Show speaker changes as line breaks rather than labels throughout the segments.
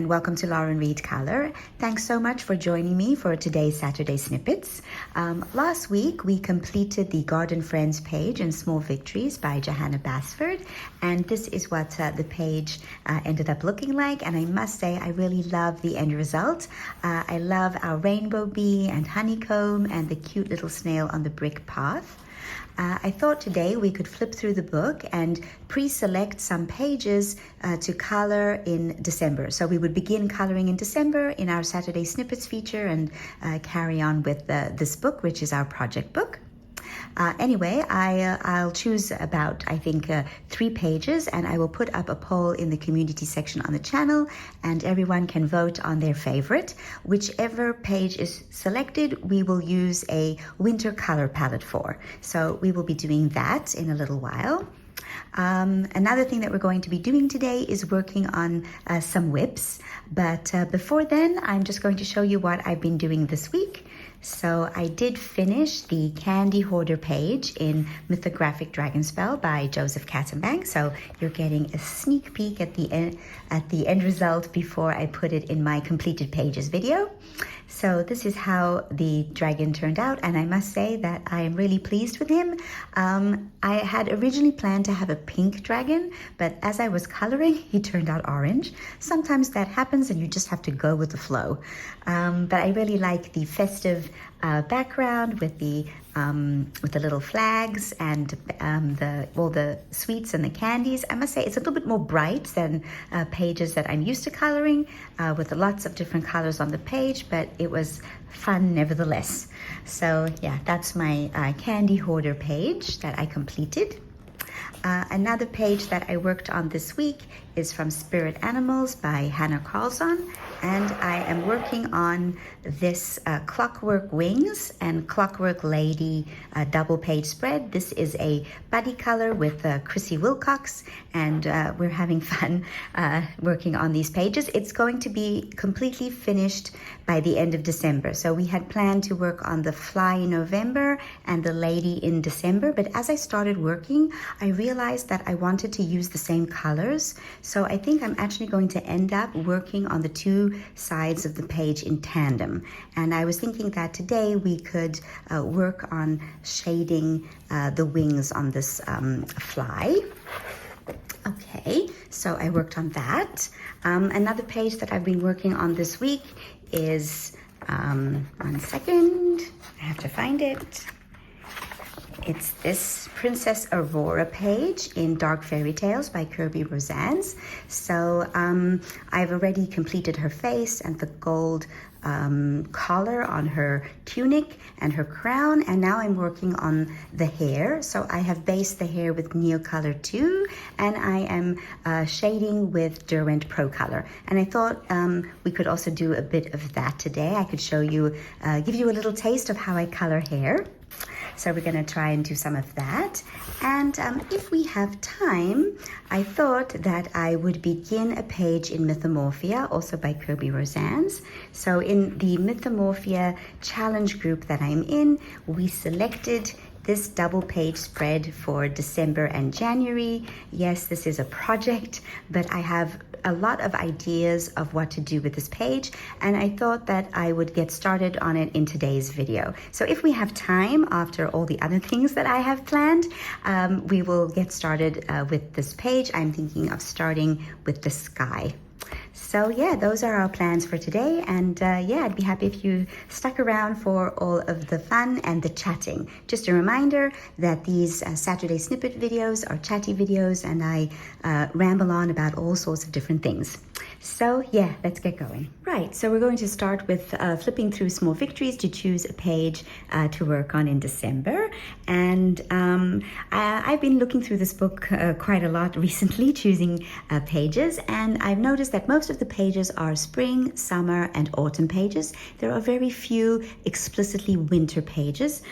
and welcome to Lauren Reed Color. Thanks so much for joining me for today's Saturday Snippets. Last week we completed the Garden Friends page in Small Victories by Hanna Basford, and this is what the page ended up looking like. And I must say I really love the end result. I love our rainbow bee and honeycomb and the cute little snail on the brick path. I thought today we could flip through the book and pre-select some pages to color in December. So we would begin coloring in December in our Saturday Snippets feature and carry on with this book, which is our project book. Anyway, I'll choose about, I think, 3 pages, and I will put up a poll in the community section on the channel, and everyone can vote on their favorite. Whichever page is selected, we will use a winter color palette for. So we will be doing that in a little while. Another thing that we're going to be doing today is working on some whips, but before then, I'm just going to show you what I've been doing this week. So I did finish the Candy Hoarder page in Mythographic Dragonspell by Joseph Kattenbank. So you're getting a sneak peek at the end result before I put it in my completed pages video. So this is how the dragon turned out, and I must say that I am really pleased with him. I had originally planned to have a pink dragon, but as I was coloring, he turned out orange. Sometimes that happens and you just have to go with the flow. But I really like the festive background with the little flags and all the sweets and the candies. I must say it's a little bit more bright than pages that I'm used to coloring with lots of different colors on the page, but it was fun nevertheless. So yeah, that's my Candy Hoarder page that I completed. Another page that I worked on this week is from Spirit Animals by Hanna Karlzon, and I am working on this Clockwork Wings and Clockwork Lady double page spread. This is a buddy color with Chrissy Wilcox, and we're having fun working on these pages. It's going to be completely finished by the end of December. So we had planned to work on the fly in November and the lady in December, but as I started working, I realized that I wanted to use the same colors. So I think I'm actually going to end up working on the 2 sides of the page in tandem. And I was thinking that today we could work on shading the wings on this fly. Okay, so I worked on that. Another page that I've been working on this week is, 1 second, I have to find it. It's this Princess Aurora page in Dark Fairytales by Kerby Rosanes. So I've already completed her face and the gold collar on her tunic and her crown, and now I'm working on the hair. So I have based the hair with Neocolor 2, and I am shading with Derwent Pro Color. And I thought we could also do a bit of that today. I could show you, give you a little taste of how I color hair. So we're going to try and do some of that. And if we have time, I thought that I would begin a page in Mythomorphia, also by Kerby Rosanes. So in the Mythomorphia challenge group that I'm in, we selected this double page spread for December and January. Yes, this is a project, but I have a lot of ideas of what to do with this page, and I thought that I would get started on it in today's video. So if we have time after all the other things that I have planned, we will get started with this page. I'm thinking of starting with the sky. So yeah, those are our plans for today, and yeah, I'd be happy if you stuck around for all of the fun and the chatting. Just a reminder that these Saturday Snippet videos are chatty videos, and I ramble on about all sorts of different things. So yeah, let's get going. Right, so we're going to start with flipping through Small Victories to choose a page to work on in December. And I've been looking through this book quite a lot recently, choosing pages, and I've noticed that most of the pages are spring, summer, and autumn pages. There are very few explicitly winter pages.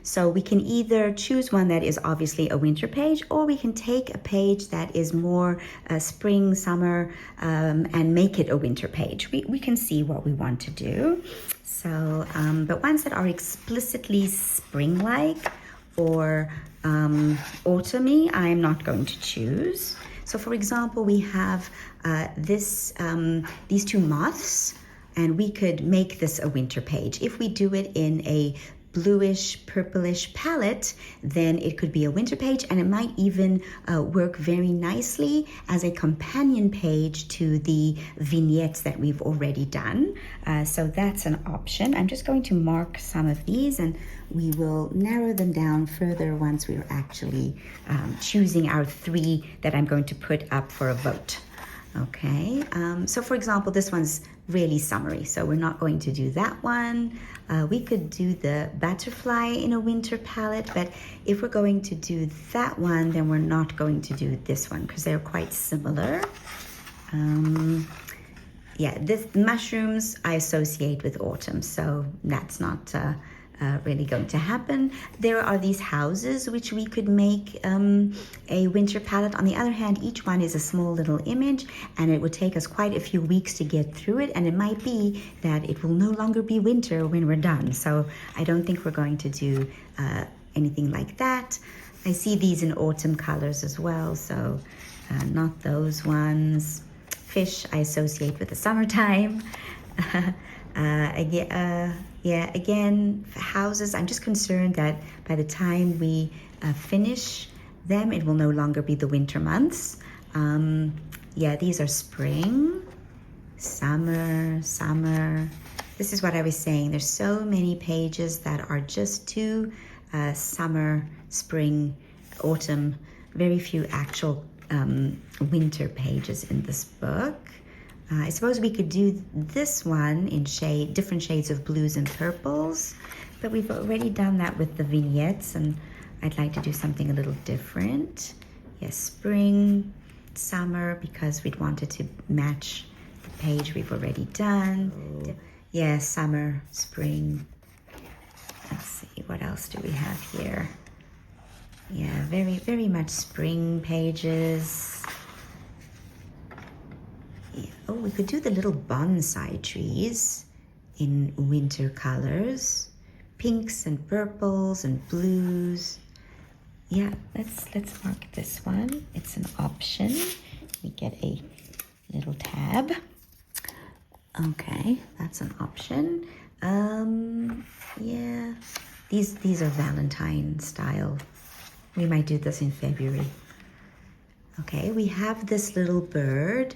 So we can either choose one that is obviously a winter page, or we can take a page that is more spring, summer, and make it a winter page. We can see what we want to do. So, but ones that are explicitly spring-like or autumny, I'm not going to choose. So for example, we have these two moths, and we could make this a winter page. If we do it in a bluish purplish palette, then it could be a winter page, and it might even work very nicely as a companion page to the vignettes that we've already done. So that's an option. I'm just going to mark some of these, and we will narrow them down further once we're actually choosing our 3 that I'm going to put up for a vote. Okay, so for example, this one's really summery, so we're not going to do that one. We could do the butterfly in a winter palette, but if we're going to do that one, then we're not going to do this one because they're quite similar. Yeah, this mushrooms I associate with autumn, so that's not really going to happen. There are these houses which we could make a winter palette. On the other hand, each one is a small little image, and it would take us quite a few weeks to get through it, and it might be that it will no longer be winter when we're done. So I don't think we're going to do anything like that. I see these in autumn colors as well, so not those ones. Fish I associate with the summertime. Again, for houses, I'm just concerned that by the time we finish them, it will no longer be the winter months. Yeah, these are spring, summer. This is what I was saying. There's so many pages that are just too summer, spring, autumn, very few actual winter pages in this book. I suppose we could do this one in different shades of blues and purples, but we've already done that with the vignettes, and I'd like to do something a little different. Yes, spring, summer, because we'd want it to match the page we've already done. Yeah, summer, spring. Let's see, what else do we have here? Yeah, very much spring pages. Oh, we could do the little bonsai trees in winter colors, pinks and purples and blues. Yeah, let's mark this one. It's an option. We get a little tab. Okay, that's an option. Yeah, these are Valentine style. We might do this in February. Okay, we have this little bird.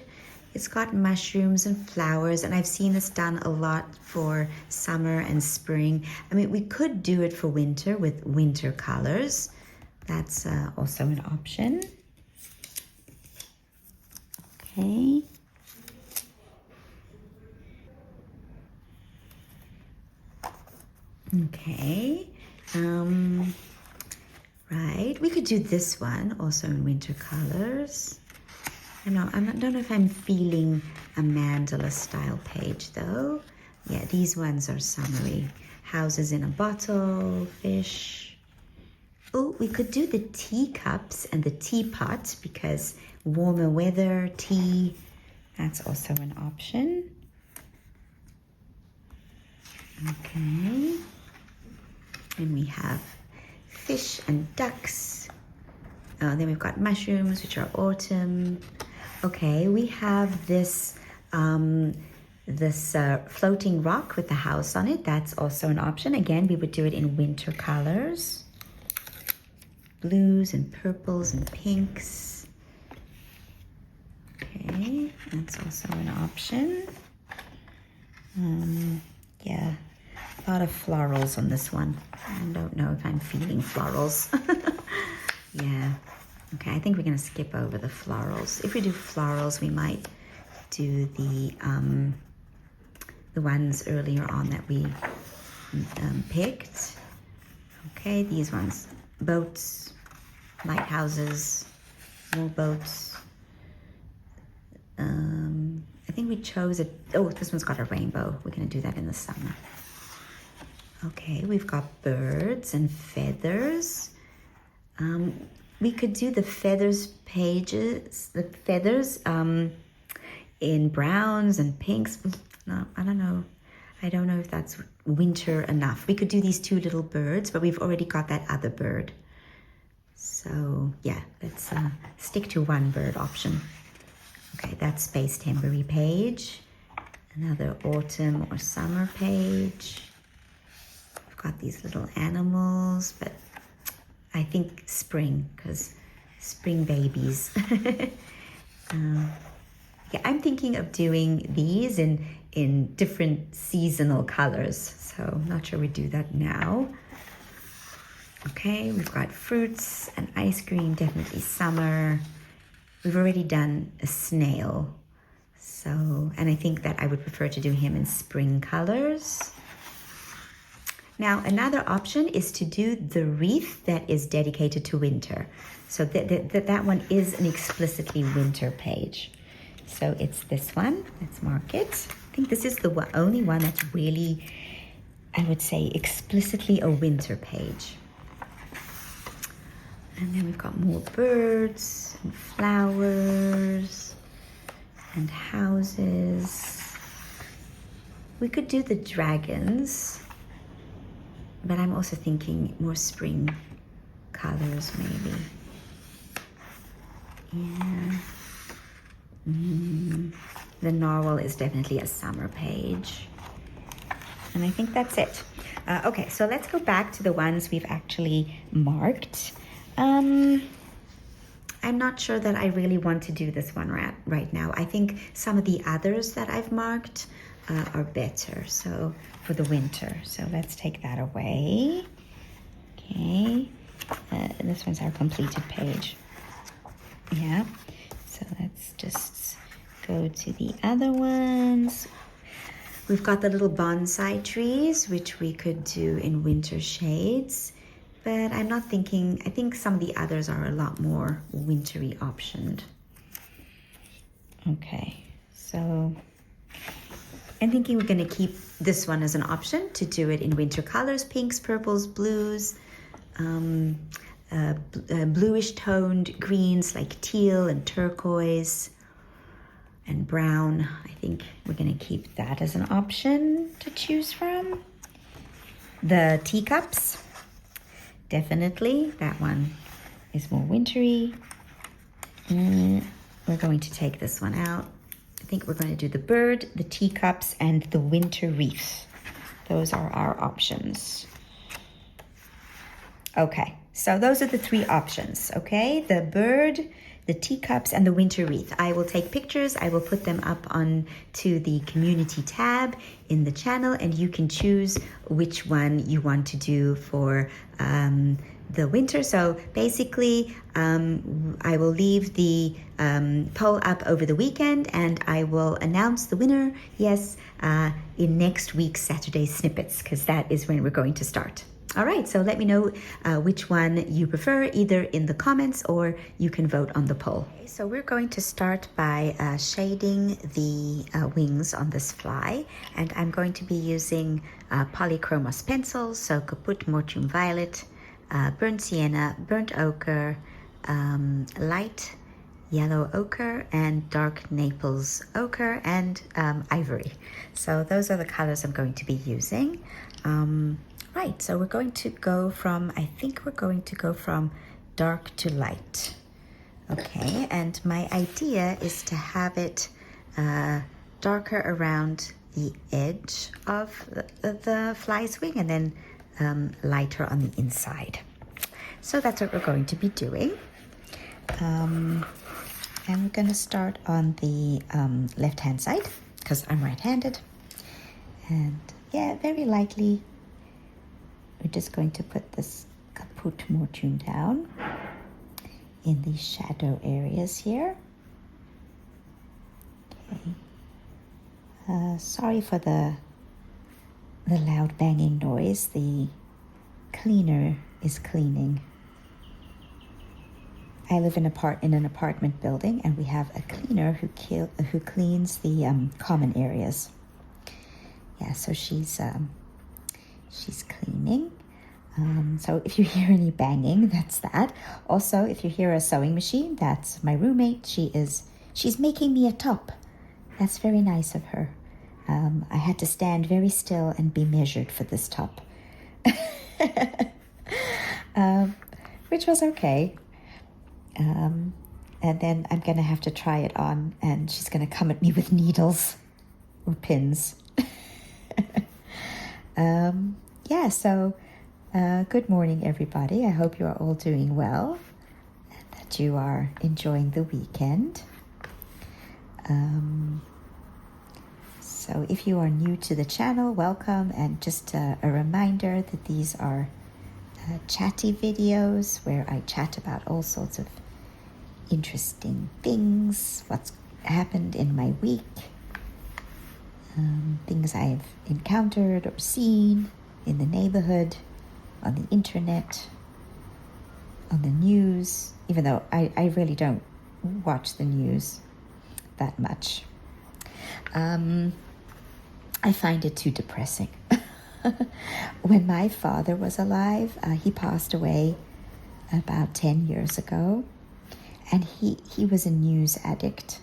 It's got mushrooms and flowers, and I've seen this done a lot for summer and spring. I mean, we could do it for winter with winter colors. That's also an option. Okay. Okay. Right, we could do this one also in winter colors. I don't know if I'm feeling a mandala style page though. Yeah, these ones are summery. Houses in a bottle, fish. Oh, we could do the teacups and the teapot because warmer weather, tea, that's also an option. Okay. And we have fish and ducks. Then we've got mushrooms, which are autumn. Okay, we have this floating rock with the house on it. That's also an option. Again, we would do it in winter colors. Blues and purples and pinks. Okay, that's also an option. Yeah, a lot of florals on this one. I don't know if I'm feeling florals. Yeah. Okay, I think we're going to skip over the florals. If we do florals, we might do the ones earlier on that we picked. Okay, these ones. Boats, lighthouses, more boats. I think we chose it. Oh, this one's got a rainbow. We're going to do that in the summer. Okay, we've got birds and feathers. We could do the feathers pages, the feathers in browns and pinks. No, I don't know. I don't know if that's winter enough. We could do these two little birds, but we've already got that other bird. So yeah, let's stick to one bird option. Okay, that's Space Temporary page. Another autumn or summer page. I've got these little animals, but I think spring, because spring babies. Yeah, I'm thinking of doing these in different seasonal colors, so I'm not sure we do that now. Okay, we've got fruits and ice cream, definitely summer. We've already done a snail, so, and I think that I would prefer to do him in spring colors. Now, another option is to do the wreath that is dedicated to winter. So that one is an explicitly winter page. So it's this one. Let's mark it. I think this is the only one that's really, I would say, explicitly a winter page. And then we've got more birds and flowers and houses. We could do the dragons, but I'm also thinking more spring colors maybe. Yeah. The narwhal is definitely a summer page. And I think that's it. Okay, so let's go back to the ones we've actually marked. I'm not sure that I really want to do this one right now. I think some of the others that I've marked are better, so for the winter. So let's take that away. Okay, this one's our completed page. Yeah, so let's just go to the other ones. We've got the little bonsai trees, which we could do in winter shades, but I'm not thinking, I think some of the others are a lot more wintry optioned. Okay, so I'm thinking we're gonna keep this one as an option to do it in winter colors, pinks, purples, blues, bluish toned greens like teal and turquoise and brown. I think we're gonna keep that as an option to choose from. The teacups, definitely, that one is more wintry. We're going to take this one out. I think we're going to do the bird, the teacups, and the winter wreath. Those are our options. Okay, so those are the three options, okay? The bird, the teacups, and the winter wreath. I will take pictures. I will put them up on to the community tab in the channel, and you can choose which one you want to do for the winter. So basically, I will leave the poll up over the weekend, and I will announce the winner, yes, in next week's Saturday Snippets, because that is when we're going to start. All right, so let me know which one you prefer, either in the comments or you can vote on the poll. Okay, so we're going to start by shading the wings on this fly, and I'm going to be using polychromos pencils, so Caput Mortuum Violet, burnt sienna, burnt ochre, light yellow ochre, and dark Naples ochre, and ivory. So those are the colors I'm going to be using. Right, so we're going to go from, I think we're going to go from dark to light. Okay, and my idea is to have it darker around the edge of the fly's wing, and then lighter on the inside. So that's what we're going to be doing. And we're going to start on the left-hand side, because I'm right-handed. And yeah, very lightly, we're just going to put this Caput Mortuum down in these shadow areas here. Okay. Sorry for the loud banging noise. The cleaner is cleaning. I live in an apartment building, and we have a cleaner who cleans the common areas. Yeah, so she's cleaning. So if you hear any banging, that's that. Also, if you hear a sewing machine, that's my roommate. She's making me a top. That's very nice of her. I had to stand very still and be measured for this top. We're which was okay. And then I'm going to have to try it on, and she's going to come at me with needles or pins. So good morning, everybody. I hope you are all doing well and that you are enjoying the weekend. So if you are new to the channel, welcome, and just a reminder that these are chatty videos where I chat about all sorts of interesting things, what's happened in my week, things I've encountered or seen in the neighborhood, on the internet, on the news, even though I really don't watch the news that much. I find it too depressing. When my father was alive, he passed away about 10 years ago, and he was a news addict.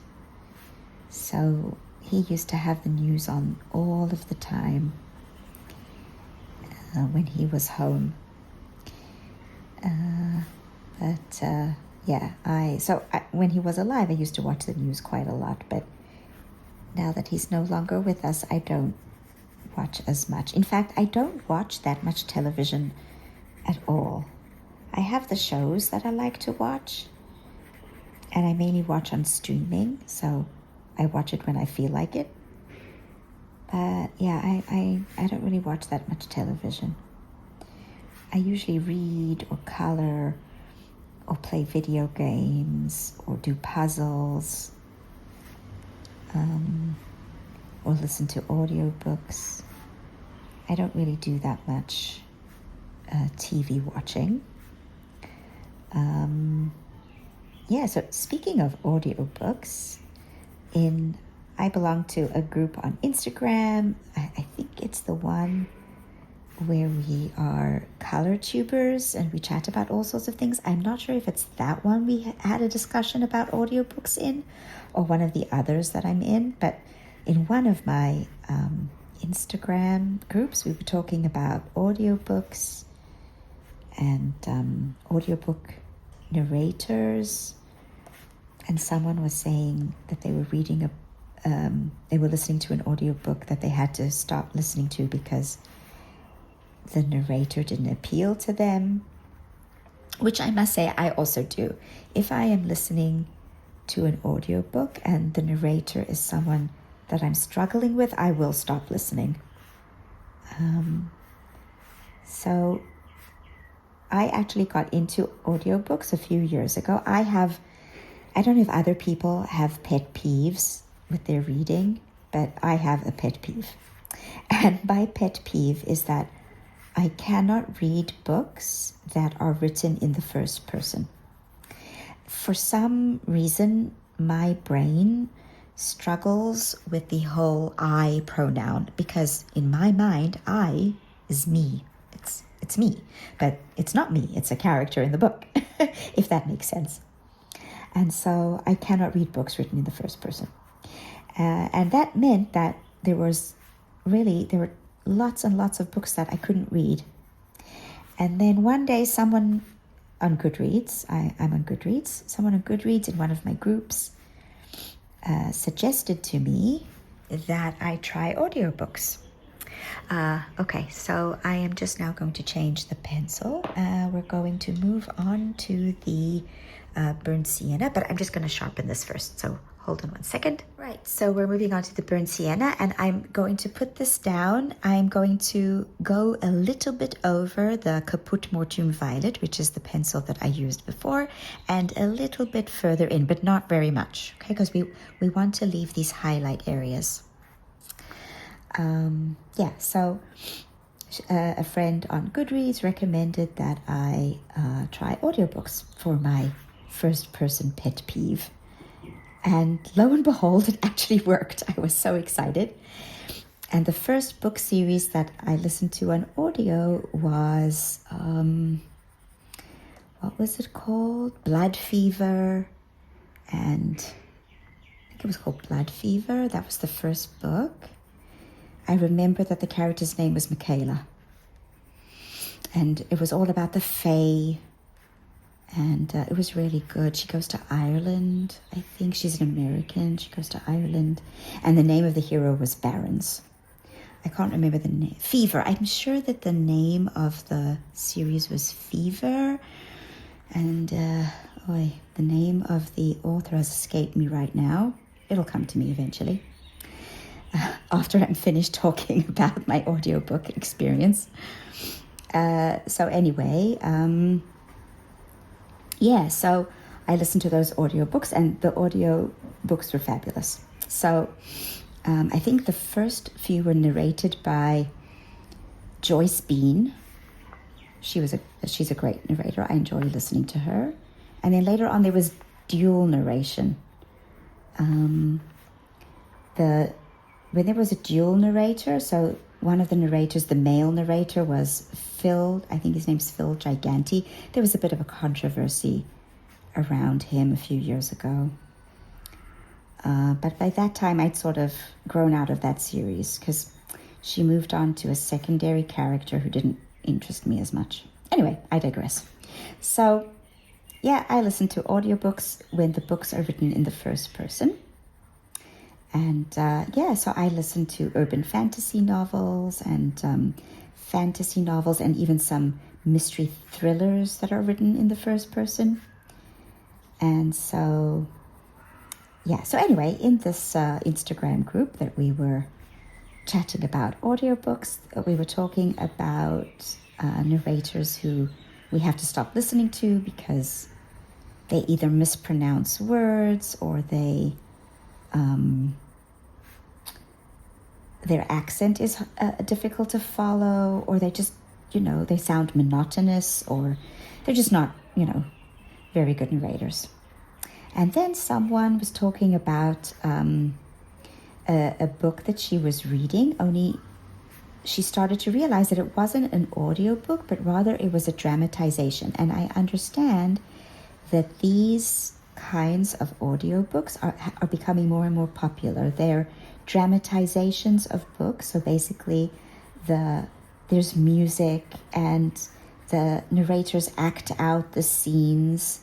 So he used to have the news on all of the time when he was home. When he was alive, I used to watch the news quite a lot, but now that he's no longer with us, I don't watch as much. In fact, I don't watch that much television at all. I have the shows that I like to watch, and I mainly watch on streaming, so I watch it when I feel like it. But yeah, I don't really watch that much television. I usually read or color or play video games or do puzzles, or listen to audiobooks. I don't really do that much TV watching. So speaking of audiobooks, I belong to a group on Instagram. I think it's the one where we are color tubers and we chat about all sorts of things. I'm not sure if it's that one we had a discussion about audiobooks in, or one of the others that I'm in, but in one of my Instagram groups, we were talking about audiobooks and audiobook narrators, and someone was saying that they were they were listening to an audiobook that they had to stop listening to because the narrator didn't appeal to them, which I must say I also do. If I am listening to an audiobook and the narrator is someone that I'm struggling with, I will stop listening. So I actually got into audiobooks a few years ago. I don't know if other people have pet peeves with their reading, but I have a pet peeve. And my pet peeve is that I cannot read books that are written in the first person. For some reason, my brain struggles with the whole I pronoun, because in my mind, I is me. It's me, but it's not me. It's a character in the book, if that makes sense. And so I cannot read books written in the first person. And that meant that there were lots and lots of books that I couldn't read. And then one day someone on Goodreads, I'm on Goodreads, someone on Goodreads in one of my groups suggested to me that I try audiobooks. Okay, so I am just now going to change the pencil. We're going to move on to the burnt sienna, but I'm just going to sharpen this first, so hold on one second. Right, so we're moving on to the burnt sienna, and I'm going to put this down. I'm going to go a little bit over the Caput Mortuum Violet, which is the pencil that I used before, and a little bit further in, but not very much, okay, because we want to leave these highlight areas. So a friend on Goodreads recommended that I try audiobooks for my first person pet peeve. And lo and behold, it actually worked. I was so excited. And the first book series that I listened to on audio was, what was it called? Blood Fever. And I think it was called Blood Fever. That was the first book. I remember that the character's name was Michaela. And it was all about the Fae And it was really good. She goes to Ireland. I think she's an American. She goes to Ireland. And the name of the hero was Barons. I can't remember the name. Fever. I'm sure that the name of the series was Fever. And the name of the author has escaped me right now. It'll come to me eventually. After I'm finished talking about my audiobook experience. So anyway, so I listened to those audiobooks, and the audiobooks were fabulous. So I think the first few were narrated by Joyce Bean. She's a great narrator. I enjoy listening to her. And then later on there was dual narration. When there was a dual narrator, so one of the narrators, the male narrator, was Phil, I think his name's Phil Giganti. There was a bit of a controversy around him a few years ago. But by that time, I'd sort of grown out of that series because she moved on to a secondary character who didn't interest me as much. Anyway, I digress. So, yeah, I listen to audiobooks when the books are written in the first person. And so I listen to urban fantasy novels and even some mystery thrillers that are written in the first person. And so anyway, in this Instagram group that we were chatting about audiobooks, we were talking about narrators who we have to stop listening to because they either mispronounce words or they... their accent is difficult to follow, or they just, they sound monotonous, or they're just not, very good narrators. And then someone was talking about a book that she was reading, only she started to realize that it wasn't an audiobook, but rather it was a dramatization. And I understand that these kinds of audiobooks are becoming more and more popular. They're dramatizations of books. So basically there's music and the narrators act out the scenes.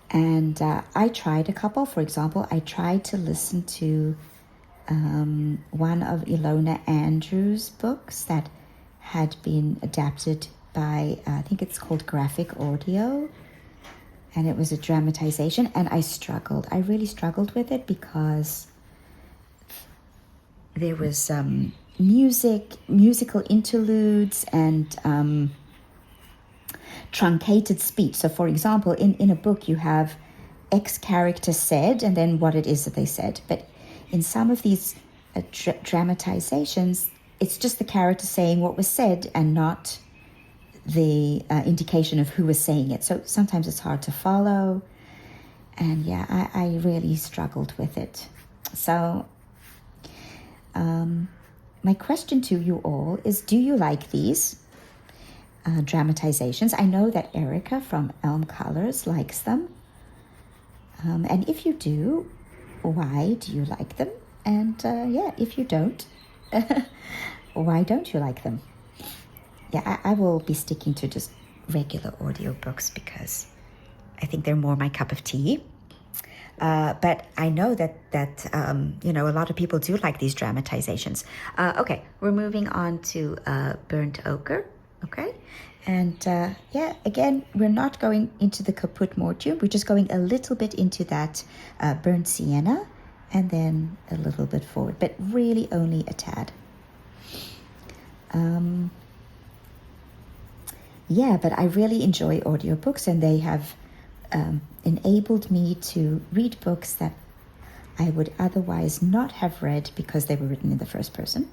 And I tried a couple. For example, I tried to listen to one of Ilona Andrews' books that had been adapted by, I think it's called Graphic Audio. And it was a dramatization, and I struggled. I really struggled with it because there was musical interludes and truncated speech. So, for example, in a book you have X character said and then what it is that they said. But in some of these dramatizations, it's just the character saying what was said and not the indication of who was saying it. So sometimes it's hard to follow. And I really struggled with it. So my question to you all is, do you like these dramatizations? I know that Erica from Elm Colors likes them. And if you do, why do you like them? And if you don't, why don't you like them? I will be sticking to just regular audiobooks because I think they're more my cup of tea. But I know that a lot of people do like these dramatizations. Okay, we're moving on to Burnt Ochre. Okay, and again, we're not going into the Caput Mortuum. We're just going a little bit into that Burnt Sienna, and then a little bit forward, but really only a tad. But I really enjoy audiobooks, and they have enabled me to read books that I would otherwise not have read because they were written in the first person.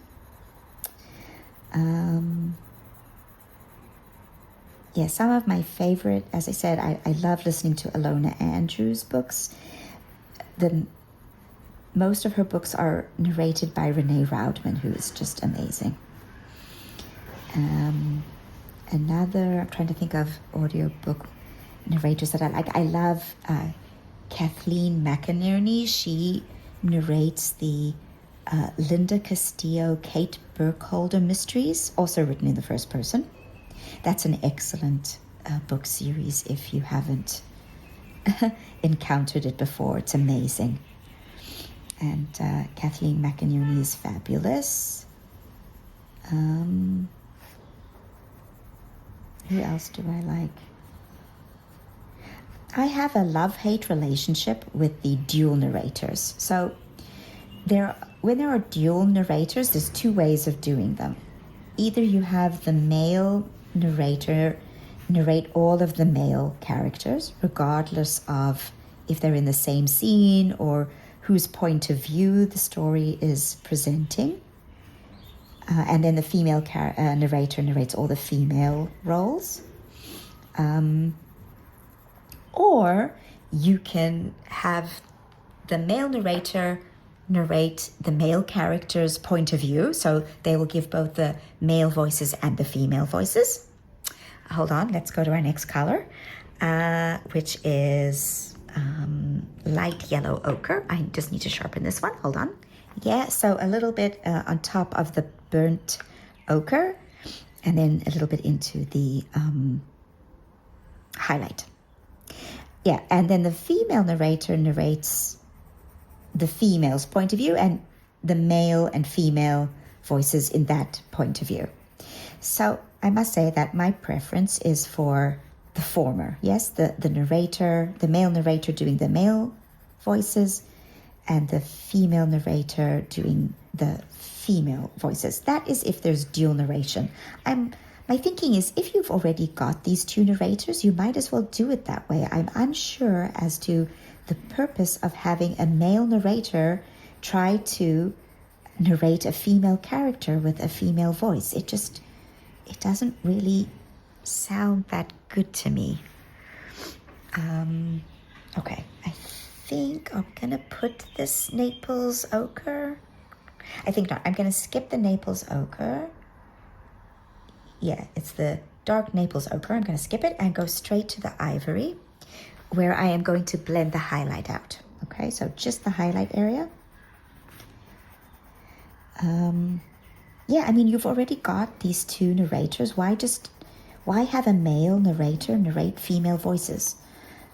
Some of my favorite, as I said, I love listening to Ilona Andrews' books. Most of her books are narrated by Renee Raudman, who is just amazing. Another, I'm trying to think of audiobook narrators that I like. I love Kathleen McInerney. She narrates the Linda Castillo, Kate Burkholder mysteries, also written in the first person. That's an excellent book series if you haven't encountered it before. It's amazing. And Kathleen McInerney is fabulous. Who else do I like? I have a love-hate relationship with the dual narrators. So when there are dual narrators, there's two ways of doing them. Either you have the male narrator narrate all of the male characters, regardless of if they're in the same scene or whose point of view the story is presenting. And then the female narrator narrates all the female roles. Or you can have the male narrator narrate the male character's point of view. So they will give both the male voices and the female voices. Hold on, let's go to our next color, which is light yellow ochre. I just need to sharpen this one. Hold on. Yeah, so a little bit on top of the burnt ochre, and then a little bit into the highlight. Yeah, and then the female narrator narrates the female's point of view and the male and female voices in that point of view. So I must say that my preference is for the former. Yes, the narrator, the male narrator doing the male voices and the female narrator doing the female voices. That is if there's dual narration. My thinking is if you've already got these two narrators, you might as well do it that way. I'm unsure as to the purpose of having a male narrator try to narrate a female character with a female voice. It doesn't really sound that good to me. Okay, I think I'm gonna put this Naples ochre. I think not. I'm gonna skip the Naples ochre. Yeah, it's the dark Naples ochre. I'm gonna skip it and go straight to the ivory, where I am going to blend the highlight out. Okay, so just the highlight area. Yeah, I mean, you've already got these two narrators. Why have a male narrator narrate female voices?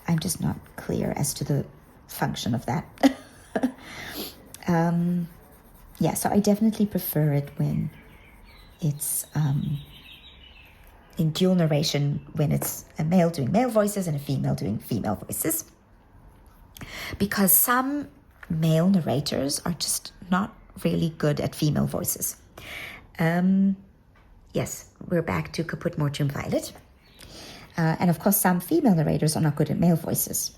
I'm just not clear as to the function of that. Yeah, so I definitely prefer it when it's in dual narration, when it's a male doing male voices and a female doing female voices. Because some male narrators are just not really good at female voices. Yes, we're back to Kaput Mortuum Violet. And of course, some female narrators are not good at male voices.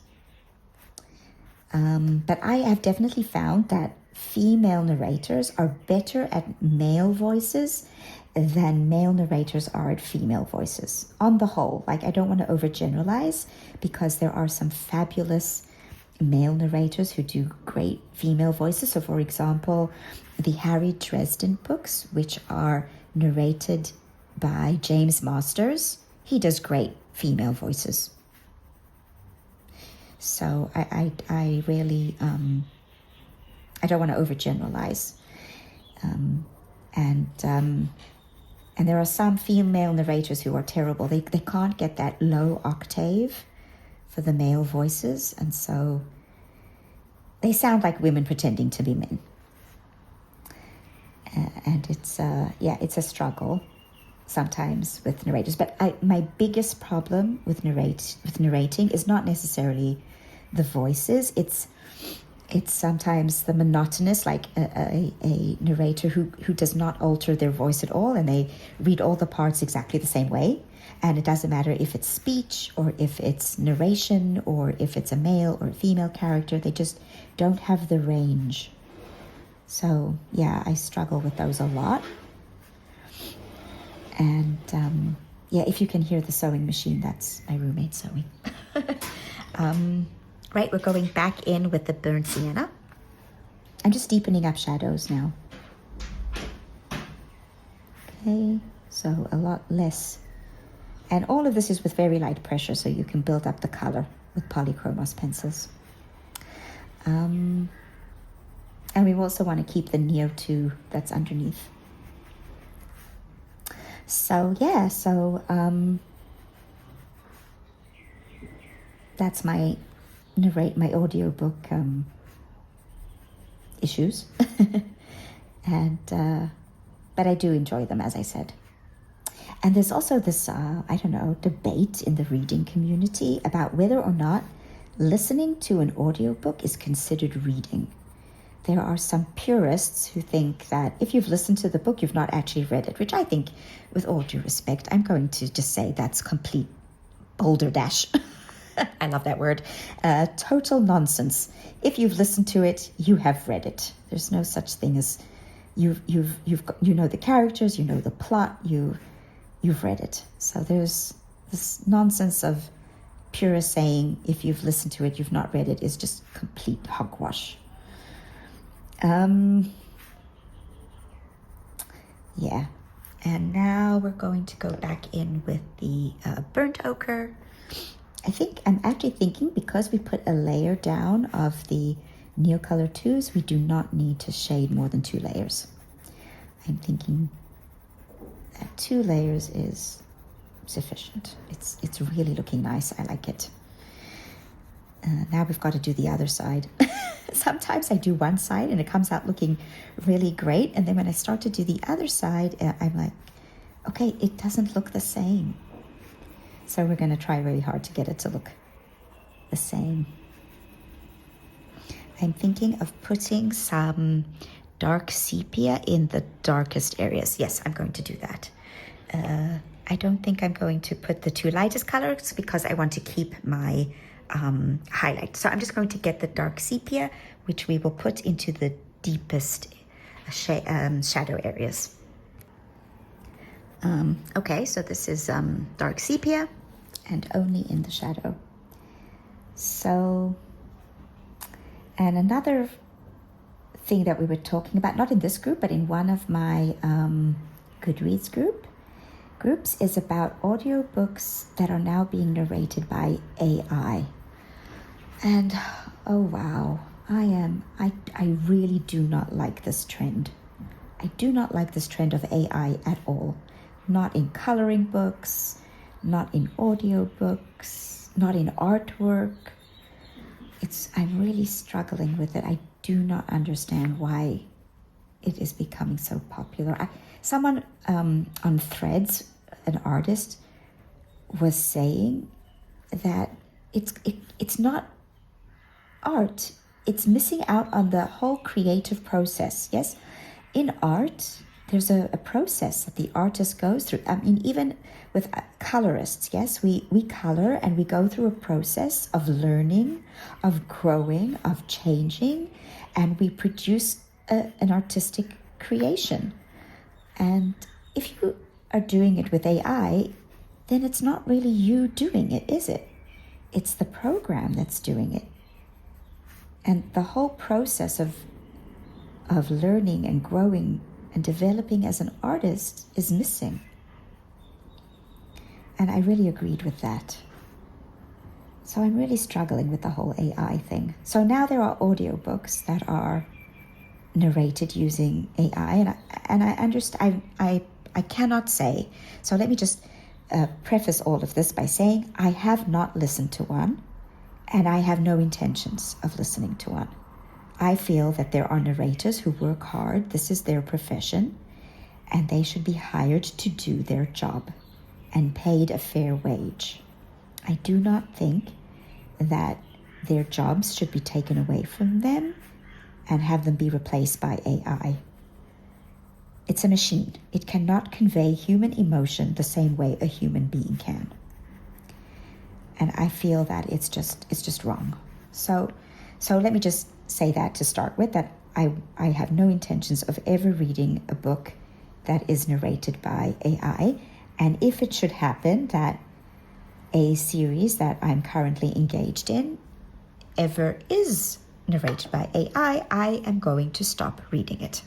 But I have definitely found that female narrators are better at male voices than male narrators are at female voices. On the whole, like, I don't want to overgeneralize, because there are some fabulous male narrators who do great female voices. So, for example, the Harry Dresden books, which are narrated by James Masters, he does great female voices. So I really, I don't want to overgeneralize. And there are some female narrators who are terrible. They can't get that low octave for the male voices, and so they sound like women pretending to be men. And it's a struggle sometimes with narrators. But my biggest problem with narrating is not necessarily the voices. It's sometimes the monotonous, like a narrator who does not alter their voice at all, and they read all the parts exactly the same way. And it doesn't matter if it's speech or if it's narration or if it's a male or a female character. They just don't have the range. So, yeah, I struggle with those a lot. And, if you can hear the sewing machine, that's my roommate sewing. Right, we're going back in with the burnt sienna. I'm just deepening up shadows now. Okay, so a lot less. And all of this is with very light pressure, so you can build up the color with polychromos pencils. And we also want to keep the near 2 that's underneath. So, that's my audiobook issues. And but I do enjoy them, as I said. And there's also this debate in the reading community about whether or not listening to an audiobook is considered reading. There are some purists who think that if you've listened to the book, you've not actually read it, which I think, with all due respect, I'm going to just say that's complete balderdash. I love that word. Total nonsense. If you've listened to it, you have read it. There's no such thing as you know the characters, you know the plot, you've read it. So there's this nonsense of purists saying if you've listened to it, you've not read it, is just complete hogwash. Yeah. And now we're going to go back in with the burnt ochre. I'm actually thinking, because we put a layer down of the Neocolor 2s, we do not need to shade more than 2 layers. I'm thinking that 2 layers is sufficient. It's really looking nice. I like it. Now we've got to do the other side. Sometimes I do one side and it comes out looking really great, and then when I start to do the other side, I'm like, okay, it doesn't look the same. So we're going to try really hard to get it to look the same. I'm thinking of putting some dark sepia in the darkest areas. Yes, I'm going to do that. I don't think I'm going to put the 2 lightest colors because I want to keep my highlight. So I'm just going to get the dark sepia, which we will put into the deepest shadow areas. Okay, so this is dark sepia and only in the shadow. So, and another thing that we were talking about, not in this group, but in one of my Goodreads groups, is about audiobooks that are now being narrated by AI. And oh wow, I really do not like this trend. I do not like this trend of AI at all. Not in coloring books, not in audiobooks, not in artwork. I'm really struggling with it. I do not understand why it is becoming so popular. Someone on Threads, an artist, was saying that it's not art. It's missing out on the whole creative process. Yes, in art, there's a process that the artist goes through. I mean, even with colorists, yes, we color and we go through a process of learning, of growing, of changing, and we produce an artistic creation. And if you are doing it with AI, then it's not really you doing it, is it? It's the program that's doing it. And the whole process of learning and growing and developing as an artist is missing. And I really agreed with that. So I'm really struggling with the whole AI thing. So now there are audiobooks that are narrated using AI, and I understand. I cannot say. So let me just preface all of this by saying I have not listened to one, and I have no intentions of listening to one. I feel that there are narrators who work hard. This is their profession, and they should be hired to do their job and paid a fair wage. I do not think that their jobs should be taken away from them and have them be replaced by AI. It's a machine. It cannot convey human emotion the same way a human being can. And I feel that it's just wrong. So let me just say that to start with, that I have no intentions of ever reading a book that is narrated by AI. And if it should happen that a series that I'm currently engaged in ever is narrated by AI, I am going to stop reading it.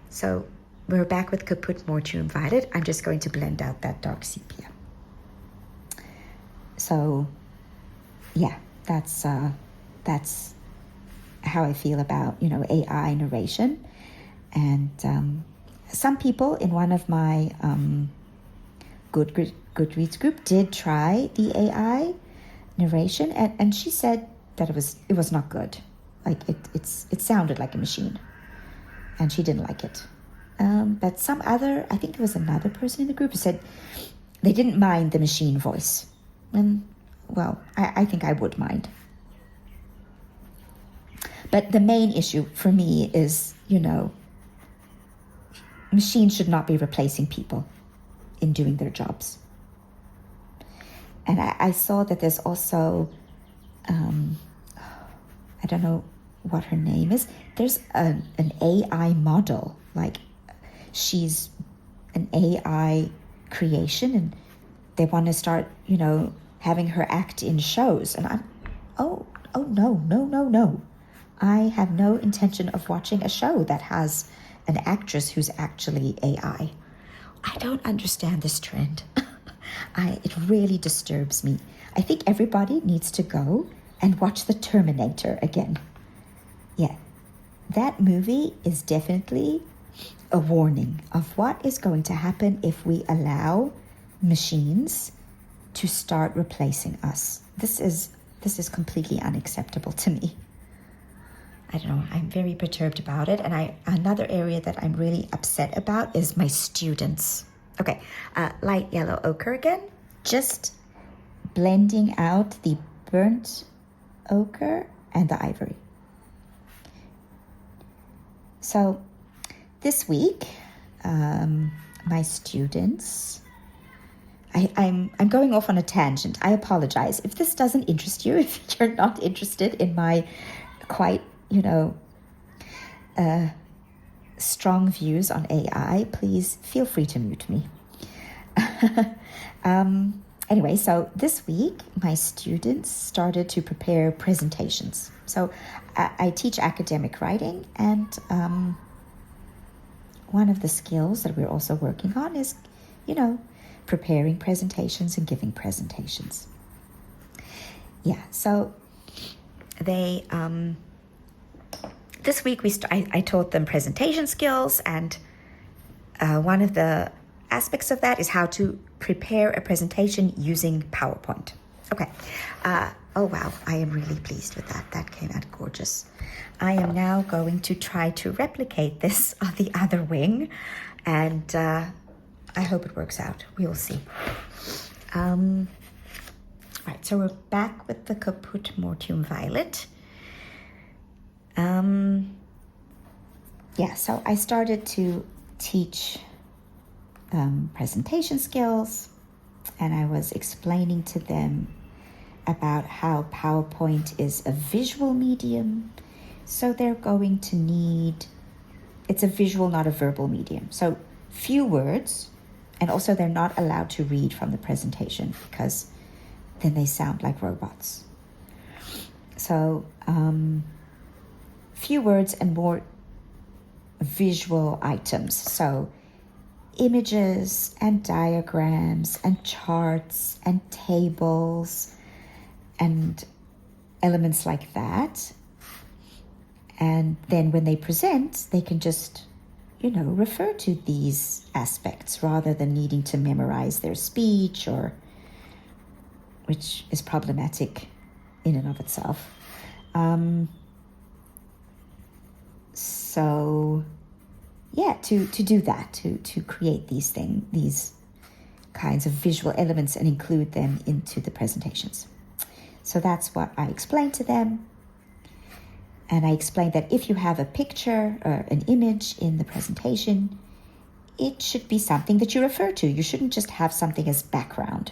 So we're back with Kaput Mortu Invited. I'm just going to blend out that dark sepia. So yeah, that's how I feel about, AI narration. And some people in one of my Goodreads group did try the AI narration, and she said that it was not good. Like it sounded like a machine, and she didn't like it. But I think it was another person in the group who said they didn't mind the machine voice. And, well, I think I would mind. But the main issue for me is, machines should not be replacing people in doing their jobs. And I saw that there's also, I don't know what her name is. There's an AI model, like she's an AI creation, and they want to start, having her act in shows. And I'm, oh no. I have no intention of watching a show that has an actress who's actually AI. I don't understand this trend. It really disturbs me. I think everybody needs to go and watch The Terminator again. Yeah, that movie is definitely a warning of what is going to happen if we allow machines to start replacing us. This is completely unacceptable to me. I don't know, I'm very perturbed about it. And another area that I'm really upset about is my students. Okay, light yellow ochre again. Just blending out the burnt ochre and the ivory. So this week, my students, I'm going off on a tangent. I apologize. If this doesn't interest you, if you're not interested in my quite, strong views on AI, please feel free to mute me. Anyway, so this week, my students started to prepare presentations. So I teach academic writing, and one of the skills that we're also working on is, preparing presentations and giving presentations. Yeah, so they... This week, I taught them presentation skills, and one of the aspects of that is how to prepare a presentation using PowerPoint. Okay. Oh, wow. I am really pleased with that. That came out gorgeous. I am now going to try to replicate this on the other wing, and I hope it works out. We will see. Right, so we're back with the Caput Mortuum Violet. So I started to teach presentation skills, and I was explaining to them about how PowerPoint is a visual medium, so they're going to need, it's a visual, not a verbal medium. So few words, and also they're not allowed to read from the presentation because then they sound like robots. So few words and more visual items. So images and diagrams and charts and tables and elements like that. And then when they present, they can just, refer to these aspects rather than needing to memorize their speech, which is problematic in and of itself. So, to do that, to create these kinds of visual elements and include them into the presentations. So that's what I explained to them. And I explained that if you have a picture or an image in the presentation, it should be something that you refer to. You shouldn't just have something as background.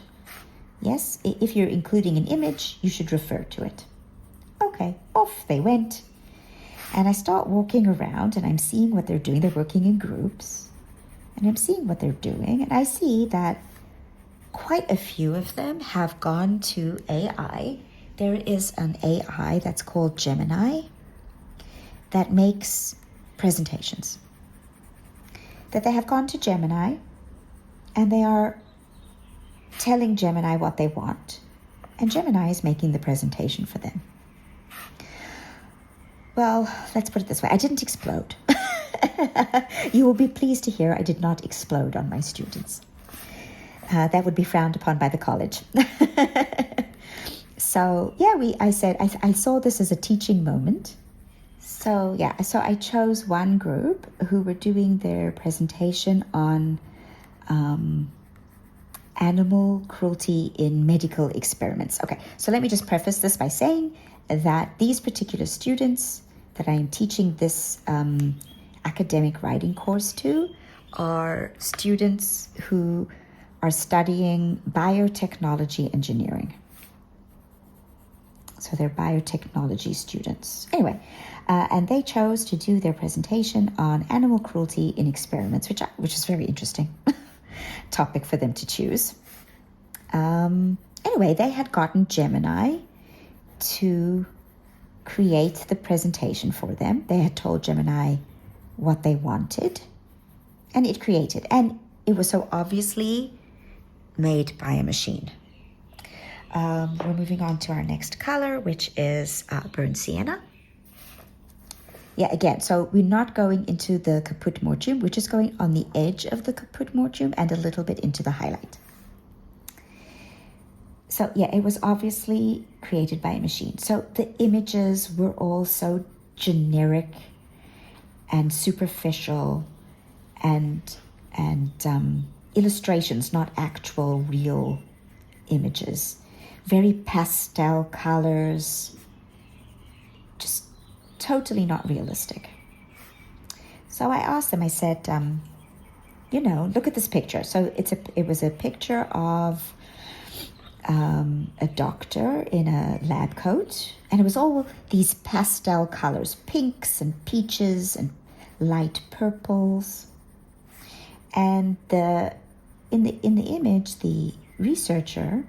Yes, if you're including an image, you should refer to it. Okay, off they went. And I start walking around, and I'm seeing what they're doing. They're working in groups, and I'm seeing what they're doing. And I see that quite a few of them have gone to AI. There is an AI that's called Gemini that makes presentations. That they have gone to Gemini, and they are telling Gemini what they want. And Gemini is making the presentation for them. Well, let's put it this way. I didn't explode. You will be pleased to hear I did not explode on my students. That would be frowned upon by the college. So yeah, I saw this as a teaching moment. So yeah, so I chose one group who were doing their presentation on animal cruelty in medical experiments. Okay, so let me just preface this by saying that these particular students that I am teaching this academic writing course to are students who are studying biotechnology engineering. So they're biotechnology students. Anyway, and they chose to do their presentation on animal cruelty in experiments, which is very interesting topic for them to choose. Anyway, they had gotten Gemini to create the presentation for them. They had told Gemini what they wanted, and it created. And it was so obviously made by a machine. We're moving on to our next color, which is burnt sienna. Yeah, again, so we're not going into the caput mortuum. We're just going on the edge of the caput mortuum and a little bit into the highlight. So yeah, it was obviously created by a machine. So the images were all so generic and superficial and illustrations, not actual real images. Very pastel colors, just totally not realistic. So I asked them, I said, look at this picture. So it was a picture of a doctor in a lab coat, and it was all these pastel colors, pinks and peaches and light purples. And in the image, the researcher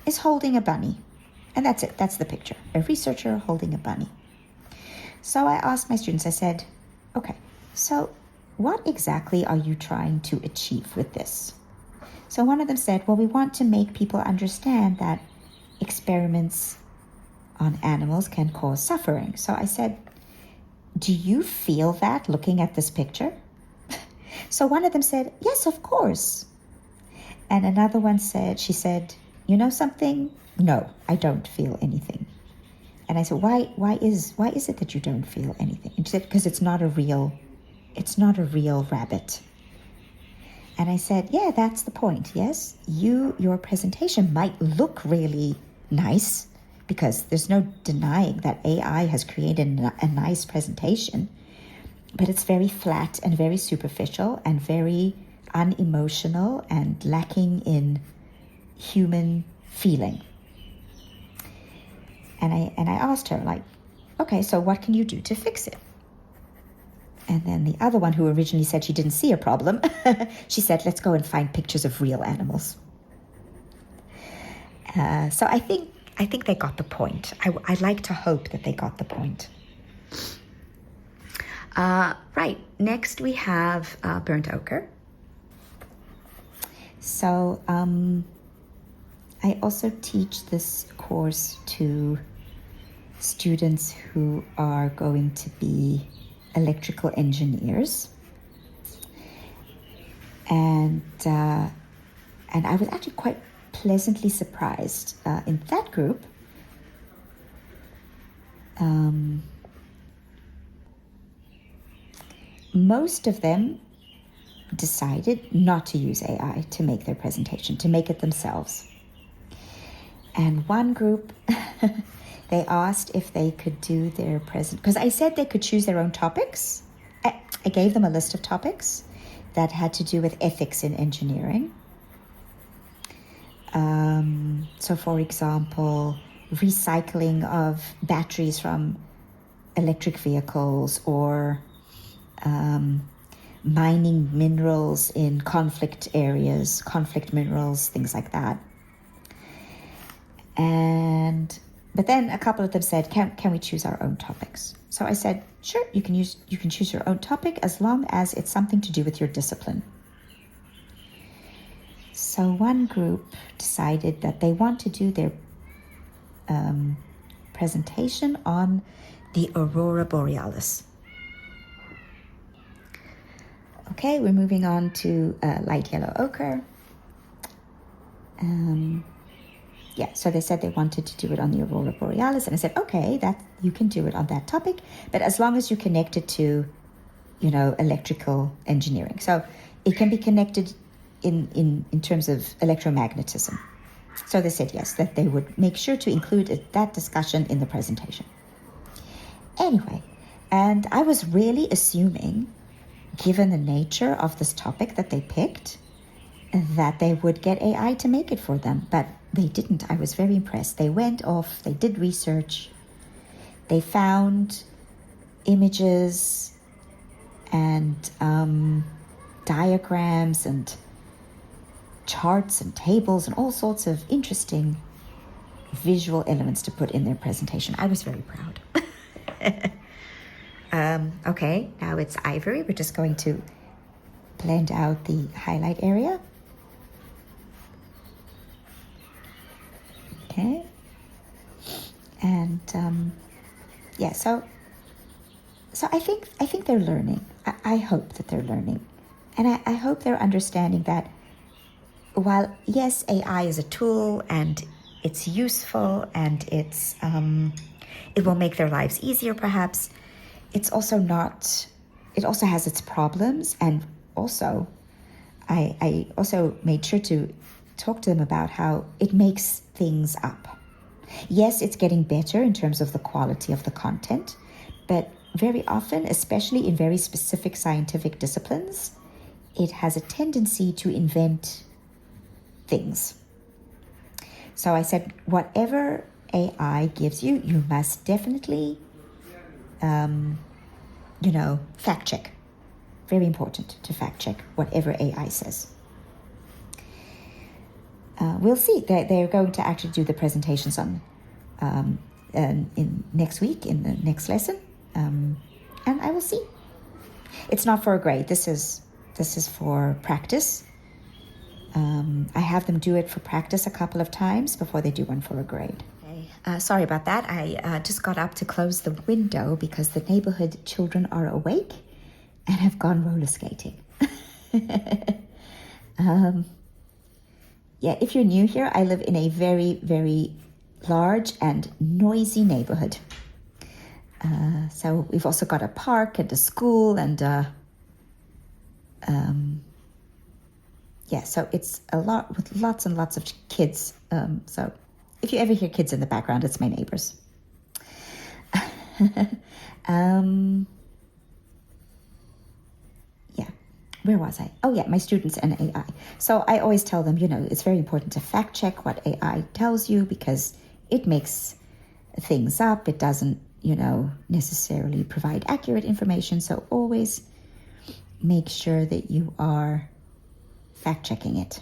is holding a bunny. And that's it. That's the picture. A researcher holding a bunny. So I asked my students, I said, okay, so what exactly are you trying to achieve with this? So one of them said, well, we want to make people understand that experiments on animals can cause suffering. So I said, do you feel that looking at this picture? So one of them said, yes, of course. And another one said, she said, you know something? No, I don't feel anything. And I said, why is it that you don't feel anything? And she said, because it's not a real rabbit. And I said, yeah, that's the point. Yes, your presentation might look really nice because there's no denying that AI has created a nice presentation, but it's very flat and very superficial and very unemotional and lacking in human feeling. And I asked her, like, okay, so what can you do to fix it? And then the other one, who originally said she didn't see a problem, she said, let's go and find pictures of real animals. So I think they got the point. I'd like to hope that they got the point. Right, next we have burnt ochre. So I also teach this course to students who are going to be electrical engineers, and I was actually quite pleasantly surprised in that group. Most of them decided not to use AI to make their presentation, to make it themselves. And one group, they asked if they could do their because I said they could choose their own topics. I gave them a list of topics that had to do with ethics in engineering. So for example, recycling of batteries from electric vehicles, or mining minerals in conflict areas, conflict minerals, things like that. But then a couple of them said, can we choose our own topics? So I said, sure, you can choose your own topic as long as it's something to do with your discipline. So one group decided that they want to do their presentation on the aurora borealis. Okay, we're moving on to light yellow ochre. yeah, so they said they wanted to do it on the Aurora Borealis. And I said, okay, that you can do it on that topic, but as long as you connect it to, electrical engineering. So it can be connected in terms of electromagnetism. So they said yes, that they would make sure to include that discussion in the presentation. Anyway, and I was really assuming, given the nature of this topic that they picked, that they would get AI to make it for them, but they didn't. I was very impressed. They went off, they did research, they found images and diagrams and charts and tables and all sorts of interesting visual elements to put in their presentation. I was very proud. Okay, now it's ivory. We're just going to blend out the highlight area. Okay. And yeah, so I think they're learning. I hope that they're learning. And I hope they're understanding that while, yes, AI is a tool and it's useful and it will make their lives easier perhaps, it also has its problems. And also, I also made sure to talk to them about how it makes things up. Yes, it's getting better in terms of the quality of the content, but very often, especially in very specific scientific disciplines, it has a tendency to invent things. So I said, whatever AI gives you, you must definitely, fact check. Very important to fact check whatever AI says. We'll see. They're going to actually do the presentations on in next week in the next lesson, and I will see. It's not for a grade. This is for practice. I have them do it for practice a couple of times before they do one for a grade. Okay. Sorry about that. I just got up to close the window because the neighborhood children are awake and have gone roller skating. Yeah, if you're new here, I live in a very, very large and noisy neighborhood. So we've also got a park and a school and yeah, so it's a lot with lots and lots of kids. So if you ever hear kids in the background, it's my neighbors. Yeah, where was I? Oh yeah, my students and AI. So I always tell them, it's very important to fact check what AI tells you because it makes things up. It doesn't, necessarily provide accurate information. So always make sure that you are fact checking it.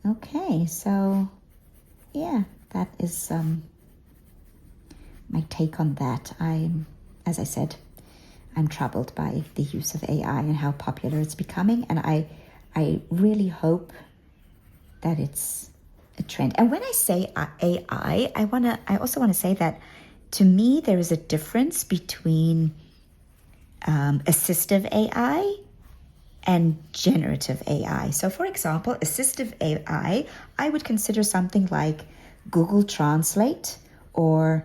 Okay, so yeah, that is my take on that. As I said, I'm troubled by the use of AI and how popular it's becoming, and I really hope that it's a trend. And when I say AI, I also want to say that to me there is a difference between assistive AI and generative AI. So for example, assistive AI, I would consider something like Google Translate or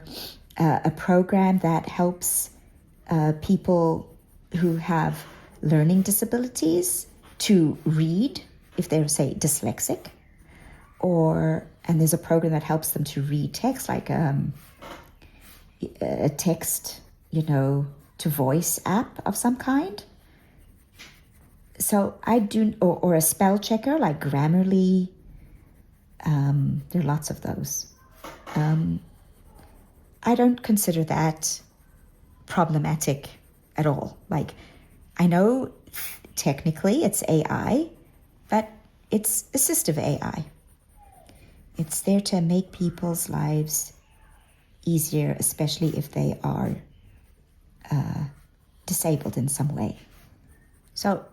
a program that helps people who have learning disabilities to read if they're, say, dyslexic, and there's a program that helps them to read text, like a text, to voice app of some kind. So I do, or a spell checker like Grammarly. There are lots of those. I don't consider that problematic at all. Like, I know technically it's AI, but it's assistive AI. It's there to make people's lives easier, especially if they are disabled in some way. So